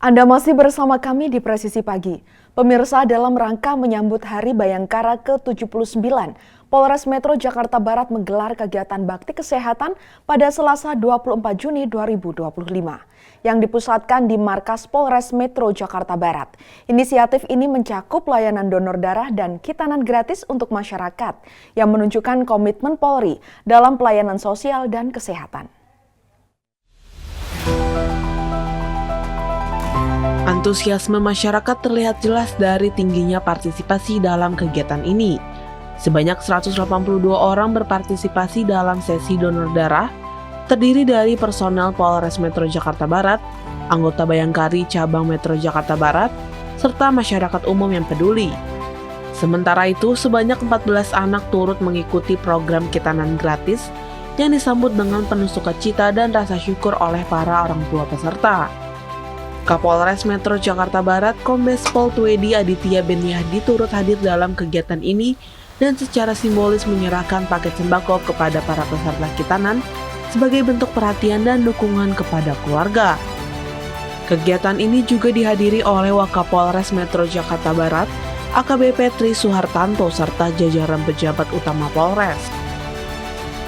Anda masih bersama kami di Presisi Pagi. Pemirsa, dalam rangka menyambut Hari Bayangkara ke-79, Polres Metro Jakarta Barat menggelar kegiatan bakti kesehatan pada Selasa 24 Juni 2025 yang dipusatkan di markas Polres Metro Jakarta Barat. Inisiatif ini mencakup layanan donor darah dan kitanan gratis untuk masyarakat yang menunjukkan komitmen Polri dalam pelayanan sosial dan kesehatan. Antusiasme masyarakat terlihat jelas dari tingginya partisipasi dalam kegiatan ini. Sebanyak 182 orang berpartisipasi dalam sesi donor darah, terdiri dari personel Polres Metro Jakarta Barat, anggota Bayangkari Cabang Metro Jakarta Barat, serta masyarakat umum yang peduli. Sementara itu, sebanyak 14 anak turut mengikuti program kitanan gratis yang disambut dengan penuh sukacita dan rasa syukur oleh para orang tua peserta. Kapolres Metro Jakarta Barat, Kombes Pol Tuedi Aditya Beniadi turut hadir dalam kegiatan ini dan secara simbolis menyerahkan paket sembako kepada para peserta kitanan sebagai bentuk perhatian dan dukungan kepada keluarga. Kegiatan ini juga dihadiri oleh Wakapolres Metro Jakarta Barat, AKBP Tri Suhartanto serta jajaran pejabat utama Polres.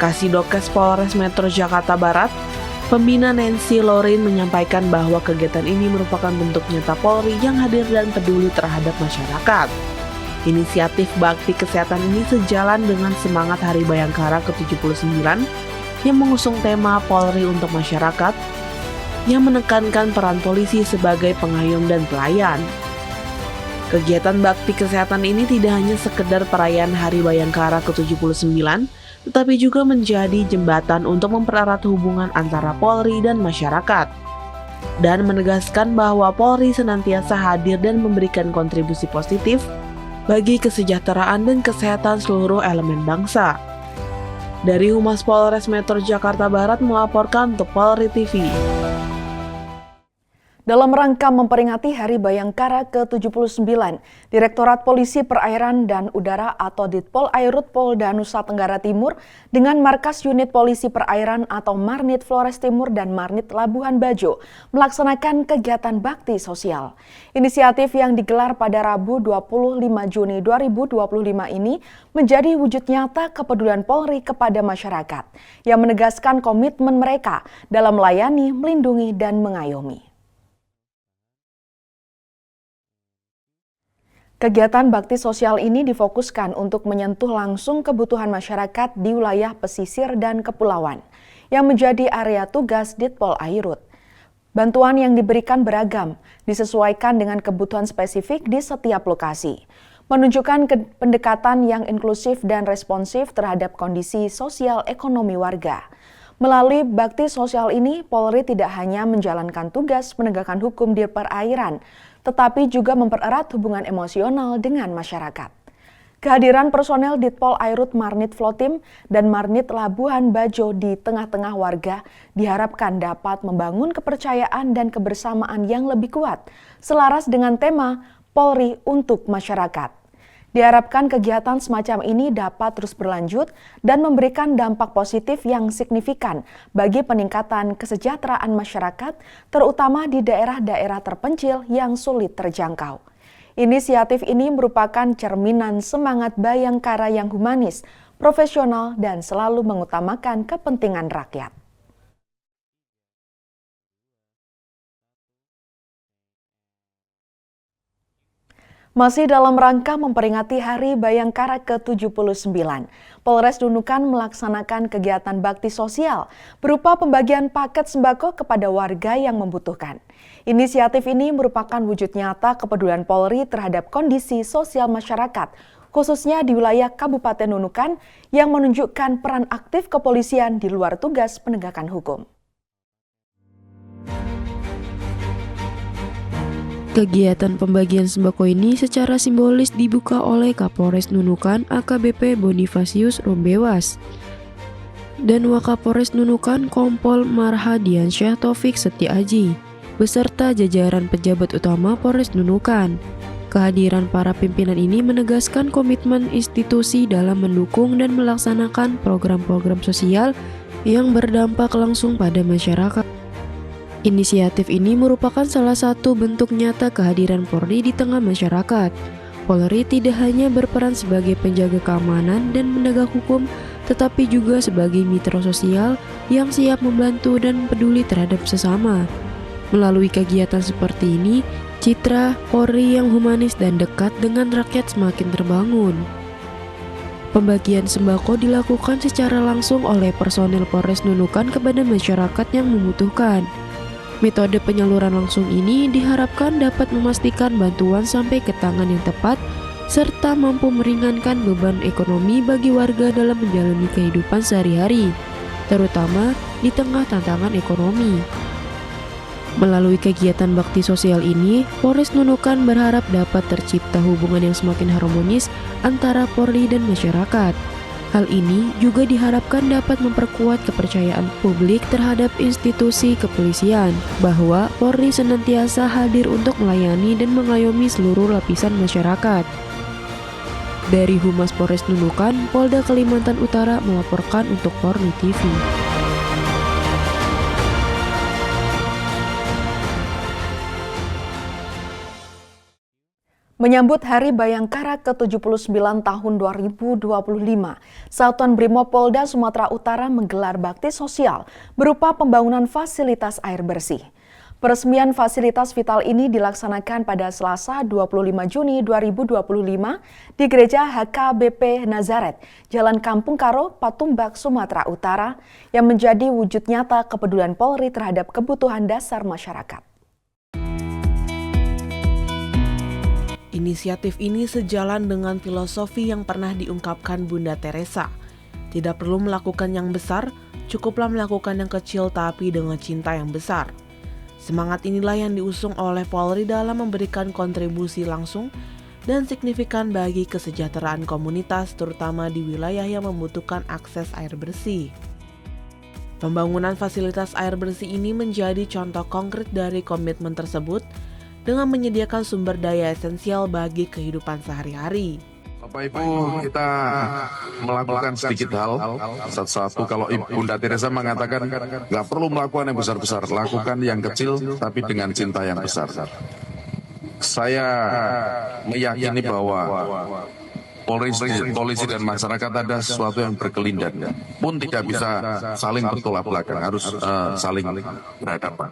Kasidokes Polres Metro Jakarta Barat, Pembina Nancy Lorin menyampaikan bahwa kegiatan ini merupakan bentuk nyata Polri yang hadir dan peduli terhadap masyarakat. Inisiatif bakti kesehatan ini sejalan dengan semangat Hari Bayangkara ke-79 yang mengusung tema Polri untuk Masyarakat yang menekankan peran polisi sebagai pengayom dan pelayan. Kegiatan bakti kesehatan ini tidak hanya sekedar perayaan Hari Bayangkara ke-79, tetapi juga menjadi jembatan untuk mempererat hubungan antara Polri dan masyarakat, dan menegaskan bahwa Polri senantiasa hadir dan memberikan kontribusi positif bagi kesejahteraan dan kesehatan seluruh elemen bangsa. Dari Humas Polres Metro Jakarta Barat melaporkan untuk Polri TV. Dalam rangka memperingati Hari Bayangkara ke-79, Direktorat Polisi Perairan dan Udara atau Ditpol Airut Polda Nusa Tenggara Timur dengan markas Unit Polisi Perairan atau Marnit Flores Timur dan Marnit Labuhan Bajo melaksanakan kegiatan bakti sosial. Inisiatif yang digelar pada Rabu 25 Juni 2025 ini menjadi wujud nyata kepedulian Polri kepada masyarakat yang menegaskan komitmen mereka dalam melayani, melindungi, dan mengayomi. Kegiatan bakti sosial ini difokuskan untuk menyentuh langsung kebutuhan masyarakat di wilayah pesisir dan kepulauan, yang menjadi area tugas Ditpol Airut. Bantuan yang diberikan beragam, disesuaikan dengan kebutuhan spesifik di setiap lokasi, menunjukkan pendekatan yang inklusif dan responsif terhadap kondisi sosial ekonomi warga. Melalui bakti sosial ini, Polri tidak hanya menjalankan tugas penegakan hukum di perairan, tetapi juga mempererat hubungan emosional dengan masyarakat. Kehadiran personel Ditpol Airut Marnit Flotim dan Marnit Labuhan Bajo di tengah-tengah warga diharapkan dapat membangun kepercayaan dan kebersamaan yang lebih kuat, selaras dengan tema Polri untuk Masyarakat. Diharapkan kegiatan semacam ini dapat terus berlanjut dan memberikan dampak positif yang signifikan bagi peningkatan kesejahteraan masyarakat, terutama di daerah-daerah terpencil yang sulit terjangkau. Inisiatif ini merupakan cerminan semangat Bayangkara yang humanis, profesional, dan selalu mengutamakan kepentingan rakyat. Masih dalam rangka memperingati Hari Bayangkara ke-79, Polres Nunukan melaksanakan kegiatan bakti sosial berupa pembagian paket sembako kepada warga yang membutuhkan. Inisiatif ini merupakan wujud nyata kepedulian Polri terhadap kondisi sosial masyarakat, khususnya di wilayah Kabupaten Nunukan yang menunjukkan peran aktif kepolisian di luar tugas penegakan hukum. Kegiatan pembagian sembako ini secara simbolis dibuka oleh Kapolres Nunukan AKBP Bonifasius Rombewas dan Wakapolres Nunukan Kompol Marhadiansyah Taufik Setiaji beserta jajaran pejabat utama Polres Nunukan. Kehadiran para pimpinan ini menegaskan komitmen institusi dalam mendukung dan melaksanakan program-program sosial yang berdampak langsung pada masyarakat. Inisiatif ini merupakan salah satu bentuk nyata kehadiran Polri di tengah masyarakat. Polri tidak hanya berperan sebagai penjaga keamanan dan penegak hukum, tetapi juga sebagai mitra sosial yang siap membantu dan peduli terhadap sesama. Melalui kegiatan seperti ini, citra Polri yang humanis dan dekat dengan rakyat semakin terbangun. Pembagian sembako dilakukan secara langsung oleh personil Polres Nunukan kepada masyarakat yang membutuhkan. Metode penyaluran langsung ini diharapkan dapat memastikan bantuan sampai ke tangan yang tepat serta mampu meringankan beban ekonomi bagi warga dalam menjalani kehidupan sehari-hari, terutama di tengah tantangan ekonomi. Melalui kegiatan bakti sosial ini, Polres Nunukan berharap dapat tercipta hubungan yang semakin harmonis antara Polri dan masyarakat. Hal ini juga diharapkan dapat memperkuat kepercayaan publik terhadap institusi kepolisian, bahwa Polri senantiasa hadir untuk melayani dan mengayomi seluruh lapisan masyarakat. Dari Humas Polres Nunukan, Polda Kalimantan Utara melaporkan untuk Polri TV. Menyambut Hari Bayangkara ke-79 tahun 2025, Satuan Brimopolda Sumatera Utara menggelar bakti sosial berupa pembangunan fasilitas air bersih. Peresmian fasilitas vital ini dilaksanakan pada Selasa 25 Juni 2025 di Gereja HKBP Nazaret, Jalan Kampung Karo, Patumbak, Sumatera Utara, yang menjadi wujud nyata kepedulian Polri terhadap kebutuhan dasar masyarakat. Inisiatif ini sejalan dengan filosofi yang pernah diungkapkan Bunda Teresa. Tidak perlu melakukan yang besar, cukuplah melakukan yang kecil tapi dengan cinta yang besar. Semangat inilah yang diusung oleh Polri dalam memberikan kontribusi langsung dan signifikan bagi kesejahteraan komunitas, terutama di wilayah yang membutuhkan akses air bersih. Pembangunan fasilitas air bersih ini menjadi contoh konkret dari komitmen tersebut dengan menyediakan sumber daya esensial bagi kehidupan sehari-hari. Bapak Ibu, kita melakukan sedikit hal, satu-satu. Kalau Bunda Teresa mengatakan nggak perlu melakukan yang besar-besar, lakukan yang kecil tapi dengan cinta yang besar. Saya meyakini bahwa polisi dan masyarakat ada sesuatu yang berkelindan, pun tidak bisa saling bertolak belakang, harus saling berhadapan.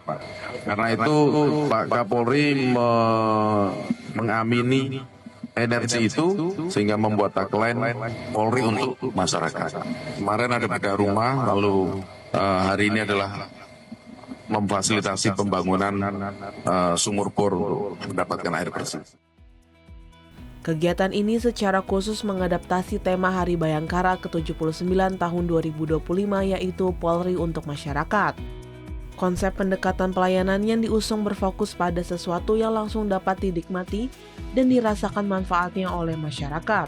Karena itu Pak Kapolri mengamini energi itu sehingga membuat tagline Polri untuk masyarakat. Kemarin ada bedah rumah, lalu hari ini adalah memfasilitasi pembangunan sumur bor untuk mendapatkan air bersih. Kegiatan ini secara khusus mengadaptasi tema Hari Bayangkara ke-79 tahun 2025 yaitu Polri untuk Masyarakat. Konsep pendekatan pelayanan yang diusung berfokus pada sesuatu yang langsung dapat dinikmati dan dirasakan manfaatnya oleh masyarakat.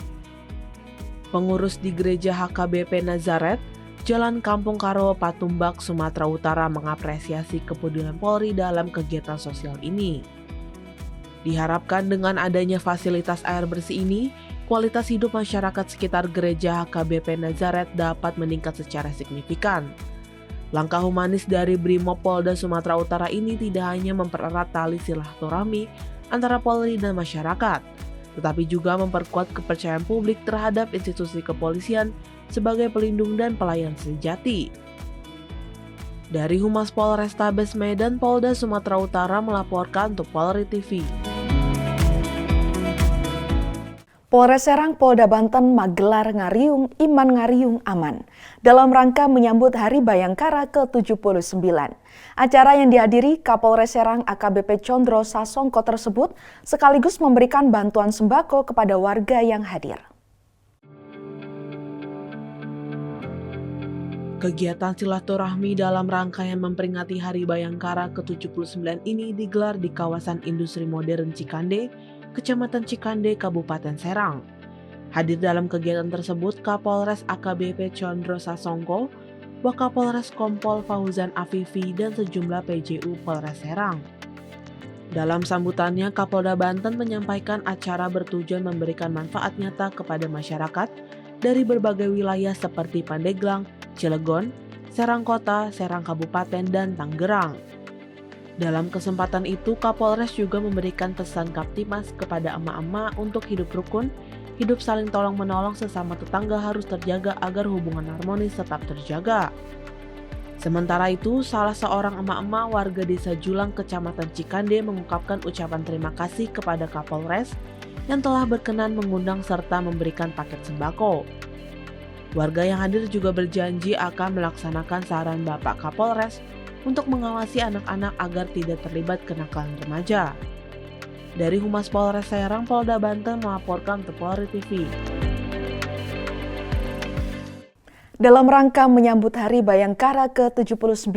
Pengurus di Gereja HKBP Nazaret, Jalan Kampung Karo, Patumbak, Sumatera Utara mengapresiasi kepedulian Polri dalam kegiatan sosial ini. Diharapkan dengan adanya fasilitas air bersih ini, kualitas hidup masyarakat sekitar Gereja HKBP Nazaret dapat meningkat secara signifikan. Langkah humanis dari Brimopolda Sumatera Utara ini tidak hanya mempererat tali silaturahmi antara Polri dan masyarakat, tetapi juga memperkuat kepercayaan publik terhadap institusi kepolisian sebagai pelindung dan pelayan sejati. Dari Humas Polrestabes Medan, Polda Sumatera Utara melaporkan untuk Polri TV. Polres Serang, Polda Banten menggelar Ngariung Iman Ngariung Aman dalam rangka menyambut Hari Bayangkara ke-79. Acara yang dihadiri Kapolres Serang AKBP Condro Sasongko tersebut sekaligus memberikan bantuan sembako kepada warga yang hadir. Kegiatan silaturahmi dalam rangkaian memperingati Hari Bayangkara ke-79 ini digelar di kawasan industri modern Cikande, Kecamatan Cikande, Kabupaten Serang. Hadir dalam kegiatan tersebut Kapolres AKBP Condro Sasongko, Wakapolres Kompol Fauzan Afifi, dan sejumlah PJU Polres Serang. Dalam sambutannya, Kapolda Banten menyampaikan acara bertujuan memberikan manfaat nyata kepada masyarakat dari berbagai wilayah seperti Pandeglang, Cilegon, Serang Kota, Serang Kabupaten, dan Tangerang. Dalam kesempatan itu, Kapolres juga memberikan pesan Kaptimas kepada emak-emak untuk hidup rukun, hidup saling tolong-menolong sesama tetangga harus terjaga agar hubungan harmonis tetap terjaga. Sementara itu, salah seorang emak-emak warga Desa Julang, Kecamatan Cikande mengungkapkan ucapan terima kasih kepada Kapolres yang telah berkenan mengundang serta memberikan paket sembako. Warga yang hadir juga berjanji akan melaksanakan saran Bapak Kapolres untuk mengawasi anak-anak agar tidak terlibat kenakalan remaja. Dari Humas Polres Serang, Polda Banten melaporkan untuk Polri TV. Dalam rangka menyambut Hari Bayangkara ke-79,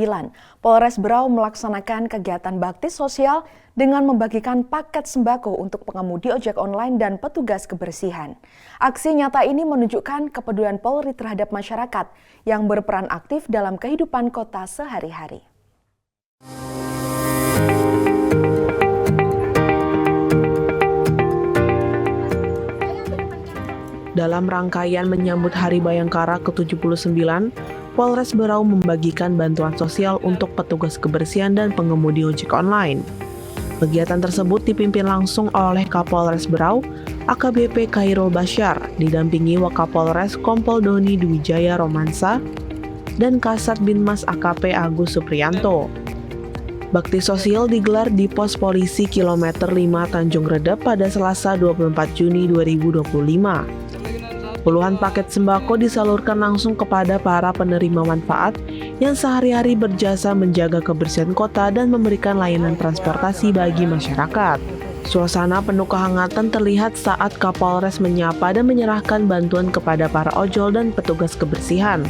Polres Berau melaksanakan kegiatan bakti sosial dengan membagikan paket sembako untuk pengemudi ojek online dan petugas kebersihan. Aksi nyata ini menunjukkan kepedulian Polri terhadap masyarakat yang berperan aktif dalam kehidupan kota sehari-hari. Dalam rangkaian menyambut Hari Bayangkara ke-79, Polres Berau membagikan bantuan sosial untuk petugas kebersihan dan pengemudi ojek online. Kegiatan tersebut dipimpin langsung oleh Kapolres Berau, AKBP Khairul Basyar, didampingi Wakapolres Kompol Doni Dwijaya Romansa, dan Kasat Binmas AKP Agus Supriyanto. Bakti sosial digelar di Pos Polisi Kilometer 5 Tanjung Redep pada Selasa 24 Juni 2025. Puluhan paket sembako disalurkan langsung kepada para penerima manfaat yang sehari-hari berjasa menjaga kebersihan kota dan memberikan layanan transportasi bagi masyarakat. Suasana penuh kehangatan terlihat saat Kapolres menyapa dan menyerahkan bantuan kepada para ojol dan petugas kebersihan.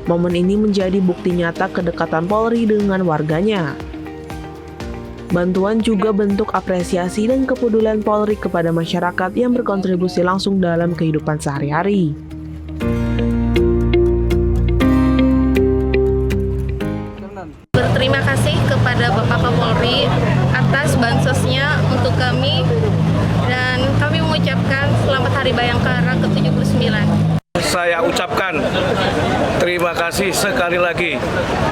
Momen ini menjadi bukti nyata kedekatan Polri dengan warganya. Bantuan juga bentuk apresiasi dan kepedulian Polri kepada masyarakat yang berkontribusi langsung dalam kehidupan sehari-hari. Berterima kasih kepada Bapak Kapolri atas bansosnya untuk kami dan kami mengucapkan selamat Hari Bayangkara ke-79. Saya ucapkan terima kasih sekali lagi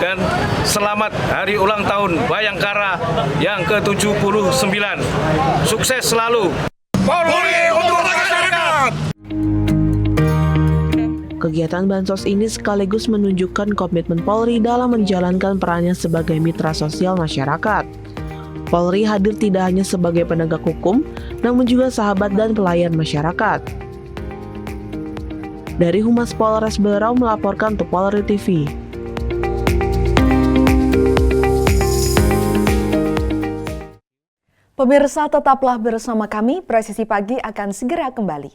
dan selamat hari ulang tahun Bayangkara yang ke-79. Sukses selalu. Polri untuk masyarakat. Kegiatan bansos ini sekaligus menunjukkan komitmen Polri dalam menjalankan perannya sebagai mitra sosial masyarakat. Polri hadir tidak hanya sebagai penegak hukum, namun juga sahabat dan pelayan masyarakat. Dari Humas Polres Berau melaporkan untuk Polri TV. Pemirsa, tetaplah bersama kami, Presisi Pagi akan segera kembali.